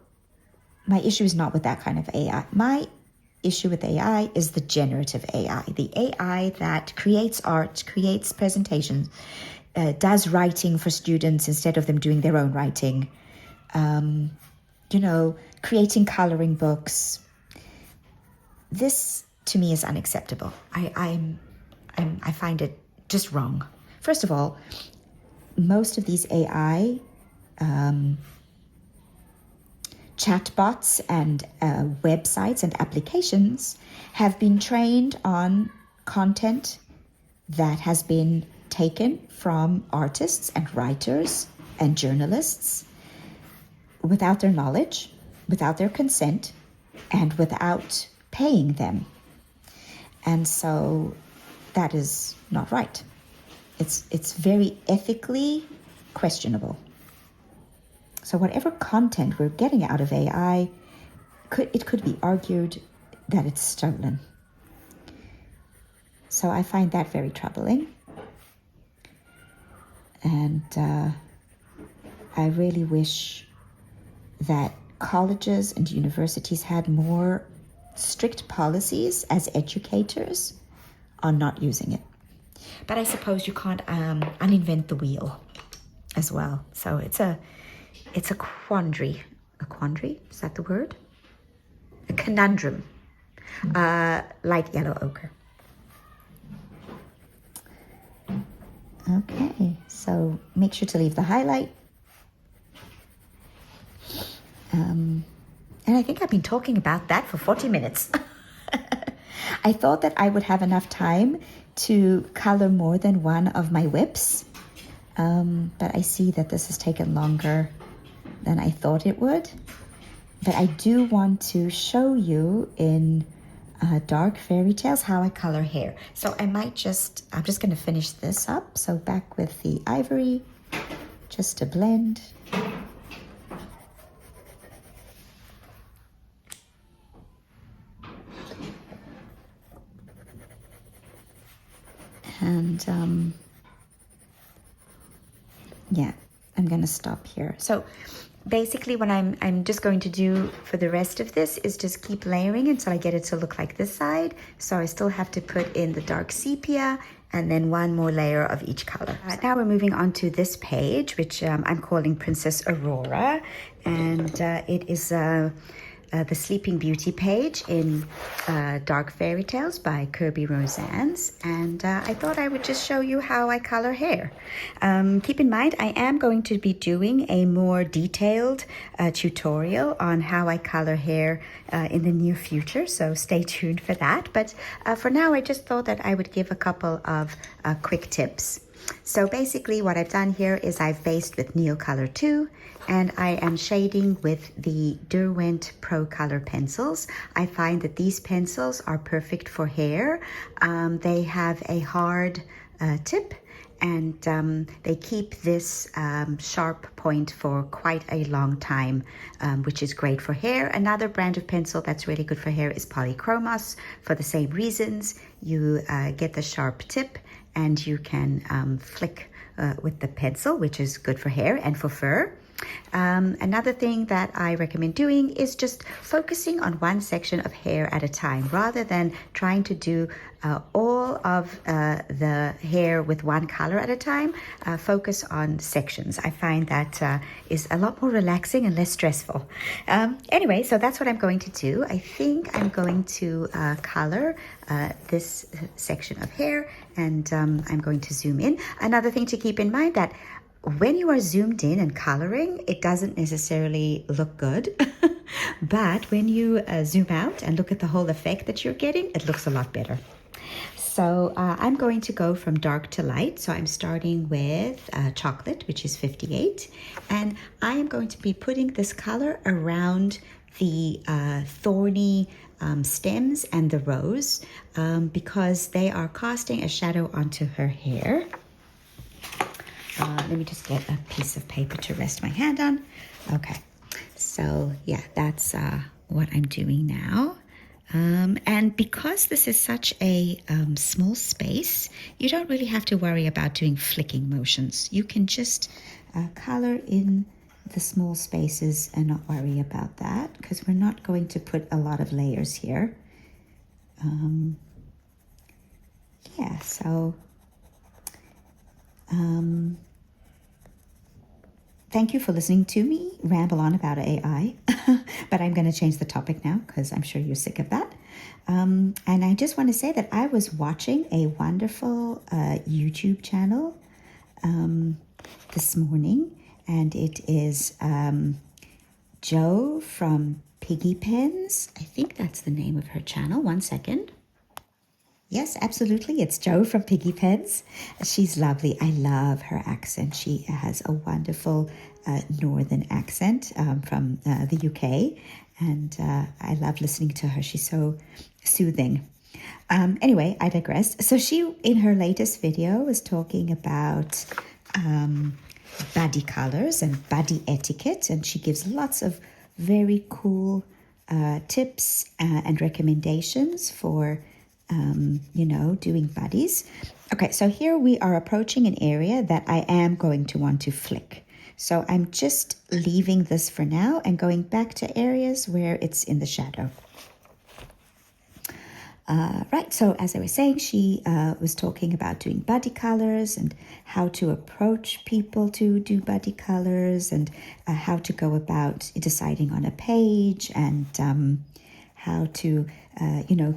my issue is not with that kind of AI. My issue with AI is the generative AI, the AI that creates art, creates presentations, does writing for students instead of them doing their own writing, creating coloring books. This to me is unacceptable. I find it just wrong. First of all, most of these AI chatbots and websites and applications have been trained on content that has been taken from artists and writers and journalists without their knowledge, without their consent, and without paying them. And so that is not right. It's very ethically questionable. So whatever content we're getting out of AI, it could be argued that it's stolen. So I find that very troubling. And I really wish that colleges and universities had more strict policies as educators on not using it. But I suppose you can't uninvent the wheel as well. So it's a quandary. A quandary? Is that the word? A conundrum. Light yellow ochre. Okay, so make sure to leave the highlight. And I think I've been talking about that for 40 minutes. I thought that I would have enough time to color more than one of my whips. But I see that this has taken longer than I thought it would. But I do want to show you in dark fairy tales how I color hair. So I'm just going to finish this up. So back with the ivory, just to blend. And yeah, I'm going to stop here. So basically what I'm just going to do for the rest of this is just keep layering until I get it to look like this side. So I still have to put in the dark sepia and then one more layer of each color. Now we're moving on to this page, which I'm calling Princess Aurora. And it is the Sleeping Beauty page in Dark Fairy Tales by Kerby Rosanes. And I thought I would just show you how I color hair. Keep in mind, I am going to be doing a more detailed tutorial on how I color hair in the near future, so stay tuned for that. But for now, I just thought that I would give a couple of quick tips. So basically what I've done here is I've based with Neocolor 2 and I am shading with the Derwent Pro Color pencils. I find that these pencils are perfect for hair. They have a hard tip and they keep this sharp point for quite a long time, which is great for hair. Another brand of pencil that's really good for hair is Polychromos for the same reasons. You get the sharp tip and you can flick with the pencil, which is good for hair and for fur. Another thing that I recommend doing is just focusing on one section of hair at a time rather than trying to do all of the hair with one color at a time. Focus on sections. I find that is a lot more relaxing and less stressful. Anyway, so that's what I'm going to do. I think I'm going to color this section of hair and I'm going to zoom in. Another thing to keep in mind that when you are zoomed in and coloring, it doesn't necessarily look good. But when you zoom out and look at the whole effect that you're getting, it looks a lot better. So I'm going to go from dark to light. So I'm starting with chocolate, which is 58. And I am going to be putting this color around the thorny stems and the rose because they are casting a shadow onto her hair. Let me just get a piece of paper to rest my hand on. Okay, so yeah, that's what I'm doing now. And because this is such a small space, you don't really have to worry about doing flicking motions. You can just color in the small spaces and not worry about that because we're not going to put a lot of layers here. Yeah, so thank you for listening to me ramble on about AI, but I'm going to change the topic now because I'm sure you're sick of that. And I just want to say that I was watching a wonderful YouTube channel this morning, and it is Jo from Piggy Pens. I think that's the name of her channel. One second. Yes, absolutely. It's Jo from Piggy Pens. She's lovely. I love her accent. She has a wonderful northern accent from the UK, and I love listening to her. She's so soothing. Anyway, I digress. So she, in her latest video, was talking about buddy colors and buddy etiquette, and she gives lots of very cool tips and recommendations for doing buddies. Okay, so here we are approaching an area that I am going to want to flick. So I'm just leaving this for now and going back to areas where it's in the shadow. Right, so as I was saying, she was talking about doing buddy colors and how to approach people to do buddy colors, and how to go about deciding on a page, and how to,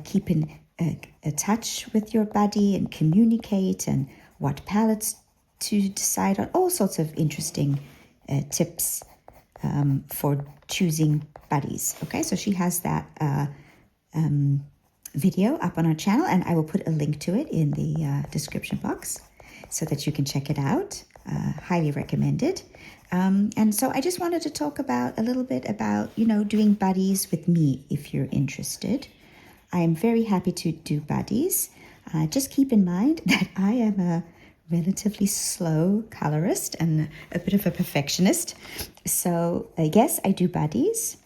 keep in a touch with your buddy and communicate, and what palettes to decide on, all sorts of interesting tips for choosing buddies. Okay, so she has that video up on our channel, and I will put a link to it in the description box so that you can check it out. Highly recommended. And so I just wanted to talk about a little bit about, doing buddies with me if you're interested. I am very happy to do buddies. Just keep in mind that I am a relatively slow colorist and a bit of a perfectionist. So yes, I do buddies.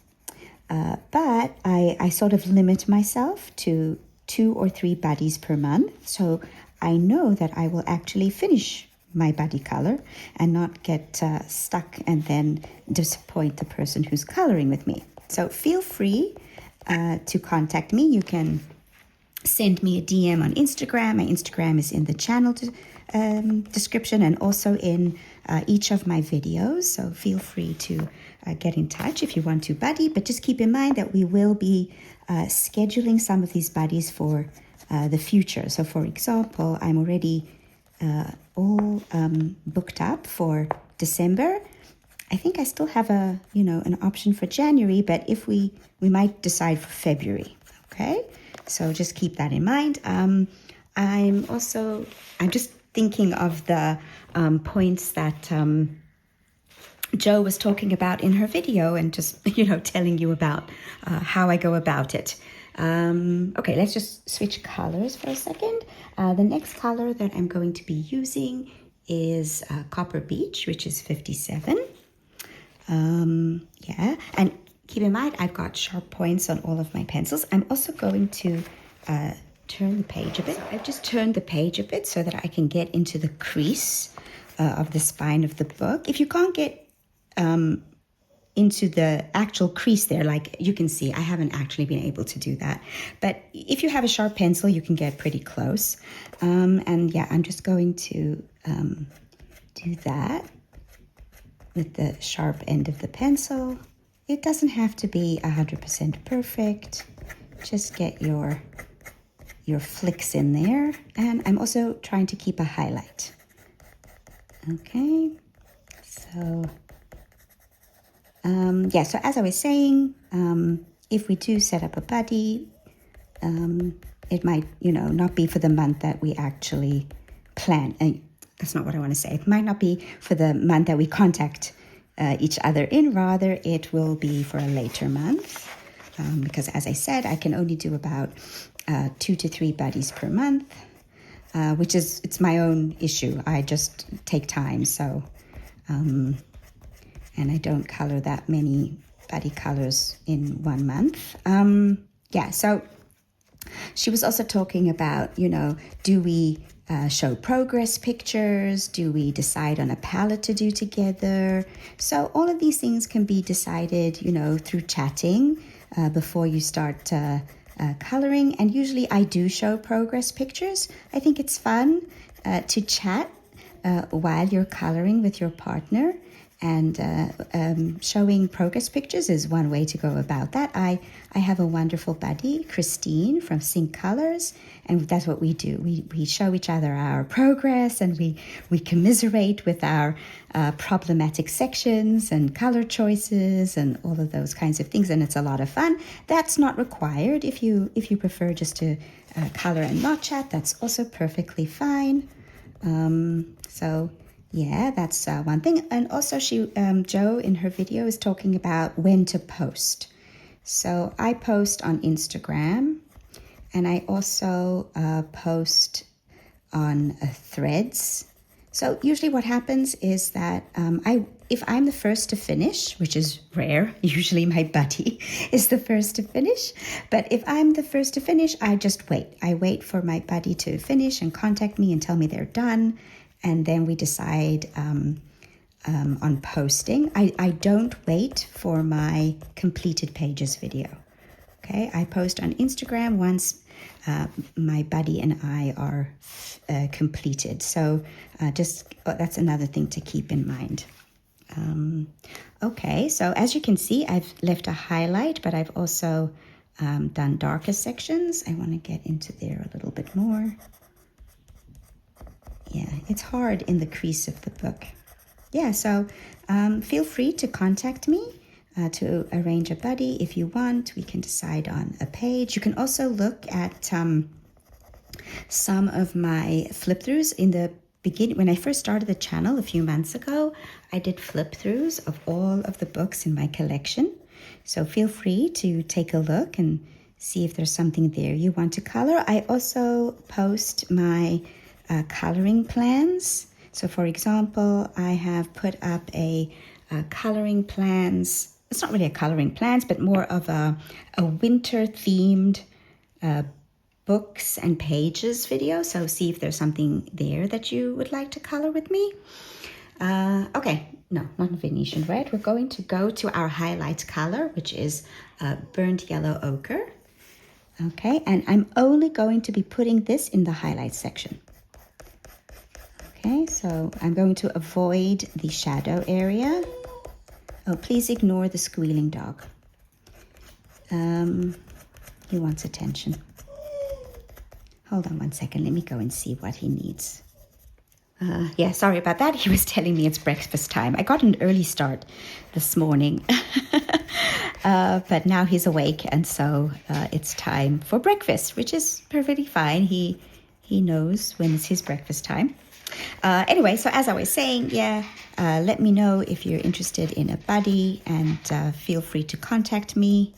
But I sort of limit myself to 2 or 3 buddies per month. So I know that I will actually finish my buddy color and not get stuck and then disappoint the person who's coloring with me. So feel free to contact me. You can send me a DM on Instagram. My Instagram is in the channel description and also in each of my videos. So feel free to get in touch if you want to buddy, but just keep in mind that we will be scheduling some of these buddies for the future. So for example, I'm already all booked up for December. I think I still have an option for January, but if we might decide for February. Okay, so just keep that in mind. I'm just thinking of the points that Jo was talking about in her video, and just telling you about how I go about it. Okay, let's just switch colors for a second. The next color that I'm going to be using is Copper Beach, which is 57. And keep in mind, I've got sharp points on all of my pencils. I'm also going to turn the page a bit. I've just turned the page a bit so that I can get into the crease of the spine of the book. If you can't get into the actual crease there, like you can see, I haven't actually been able to do that. But if you have a sharp pencil, you can get pretty close. I'm just going to do that with the sharp end of the pencil. It doesn't have to be 100% perfect. Just get your flicks in there. And I'm also trying to keep a highlight. Okay, so so as I was saying, if we do set up a buddy, it might, not be for the month that we actually plan. And that's not what I want to say. It might not be for the month that we contact each other in. Rather, it will be for a later month. Because as I said, I can only do about 2 to 3 buddies per month, which is, it's my own issue. I just take time. So, and I don't color that many buddy colors in 1 month. So she was also talking about, do we show progress pictures? Do we decide on a palette to do together? So all of these things can be decided, through chatting before you start coloring. And usually I do show progress pictures. I think it's fun to chat while you're coloring with your partner. And showing progress pictures is one way to go about that. I have a wonderful buddy, Christine from Sync Colors, and that's what we do. We show each other our progress, and we commiserate with our problematic sections and color choices and all of those kinds of things, and it's a lot of fun. That's not required. If you prefer just to color and not chat, that's also perfectly fine. So yeah, that's one thing. And also Joe in her video is talking about when to post. So I post on Instagram, and I also post on Threads. So usually what happens is that if I'm the first to finish, which is rare, usually my buddy is the first to finish. But if I'm the first to finish, I just wait. I wait for my buddy to finish and contact me and tell me they're done. And then we decide on posting. I don't wait for my completed pages video. Okay, I post on Instagram once my buddy and I are completed. So that's another thing to keep in mind. Okay, so as you can see, I've left a highlight, but I've also done darker sections. I want to get into there a little bit more. Yeah, it's hard in the crease of the book. Yeah, so feel free to contact me to arrange a buddy if you want. We can decide on a page. You can also look at some of my flip-throughs in the beginning. When I first started the channel a few months ago, I did flip-throughs of all of the books in my collection. So feel free to take a look and see if there's something there you want to color. I also post my coloring plans. So for example, I have put up a coloring plans. It's not really a coloring plans, but more of a winter themed books and pages video. So see if there's something there that you would like to color with me. Okay, no, not Venetian red. We're going to go to our highlight color, which is burnt yellow ochre. Okay, and I'm only going to be putting this in the highlight section. Okay, so I'm going to avoid the shadow area. Oh, please ignore the squealing dog. He wants attention. Hold on one second. Let me go and see what he needs. Yeah, sorry about that. He was telling me it's breakfast time. I got an early start this morning. But now he's awake, and so it's time for breakfast, which is perfectly fine. He knows when it's his breakfast time. Anyway, so as I was saying, yeah, let me know if you're interested in a buddy, and feel free to contact me.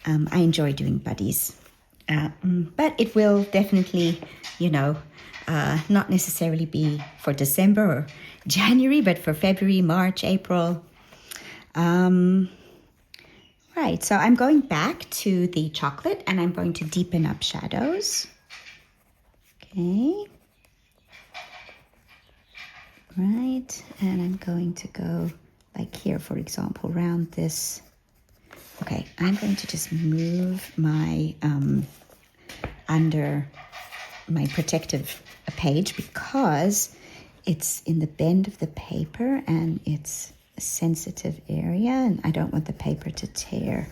I enjoy doing buddies, but it will definitely, not necessarily be for December or January, but for February, March, April. Right, so I'm going back to the chocolate, and I'm going to deepen up shadows. Okay. Right, and I'm going to go like here, for example, around this. Okay, I'm going to just move my under my protective page because it's in the bend of the paper and it's a sensitive area, and I don't want the paper to tear.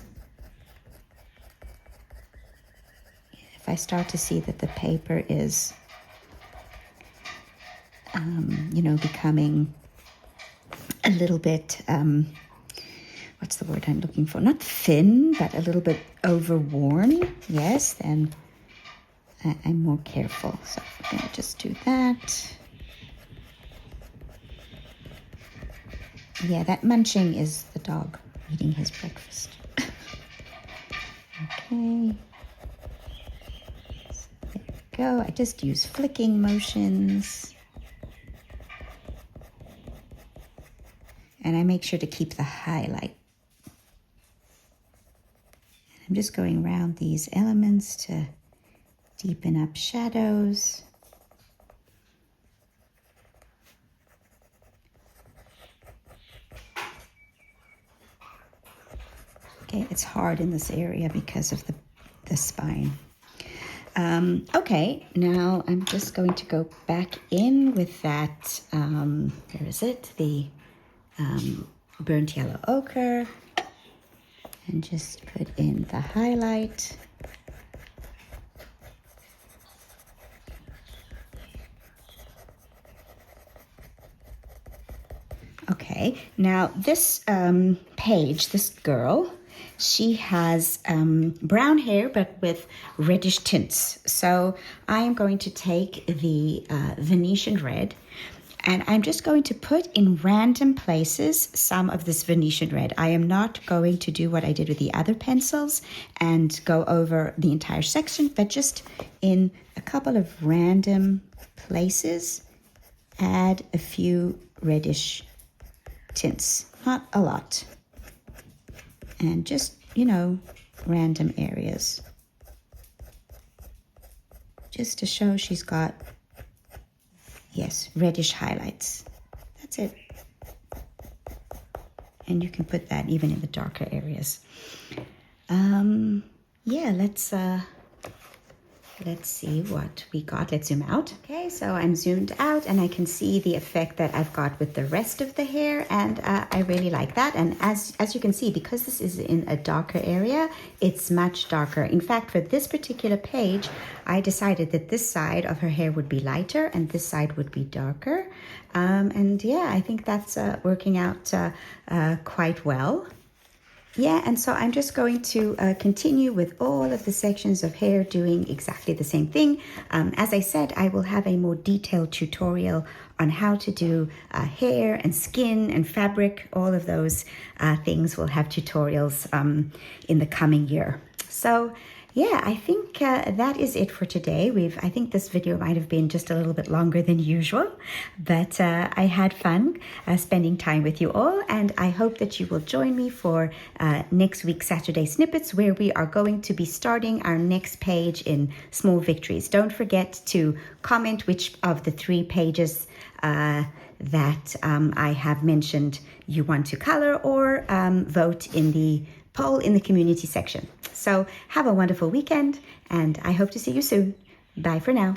If I start to see that the paper is becoming a little bit, what's the word I'm looking for? Not thin, but a little bit overworn. Yes, then I'm more careful. So I'm going to just do that. Yeah, that munching is the dog eating his breakfast. Okay. So there we go. I just use flicking motions. And I make sure to keep the highlight. I'm just going around these elements to deepen up shadows. Okay, it's hard in this area because of the spine. Okay, now I'm just going to go back in with that, where is it? The burnt yellow ochre and just put in the highlight. Okay, now this page, this girl, she has brown hair but with reddish tints. So I am going to take the Venetian red and I'm just going to put in random places some of this Venetian red. I am not going to do what I did with the other pencils and go over the entire section, but just in a couple of random places, add a few reddish tints, not a lot, and just, you know, random areas, just to show she's got, yes, reddish highlights. That's it. And you can put that even in the darker areas. Yeah, let's see what we got. Let's zoom out. Okay, so I'm zoomed out and I can see the effect that I've got with the rest of the hair, and I really like that. And as you can see, because this is in a darker area, it's much darker. In fact, for this particular page, I decided that this side of her hair would be lighter and this side would be darker. And yeah, I think that's working out quite well. Yeah, and so I'm just going to continue with all of the sections of hair doing exactly the same thing. As I said, I will have a more detailed tutorial on how to do hair and skin and fabric. All of those things will have tutorials in the coming year. So yeah, I think that is it for today. I think this video might have been just a little bit longer than usual, but I had fun spending time with you all, and I hope that you will join me for next week's Saturday Snippets, where we are going to be starting our next page in Small Victories. Don't forget to comment which of the 3 pages that I have mentioned you want to color, or vote in the poll in the community section. So have a wonderful weekend, and I hope to see you soon. Bye for now.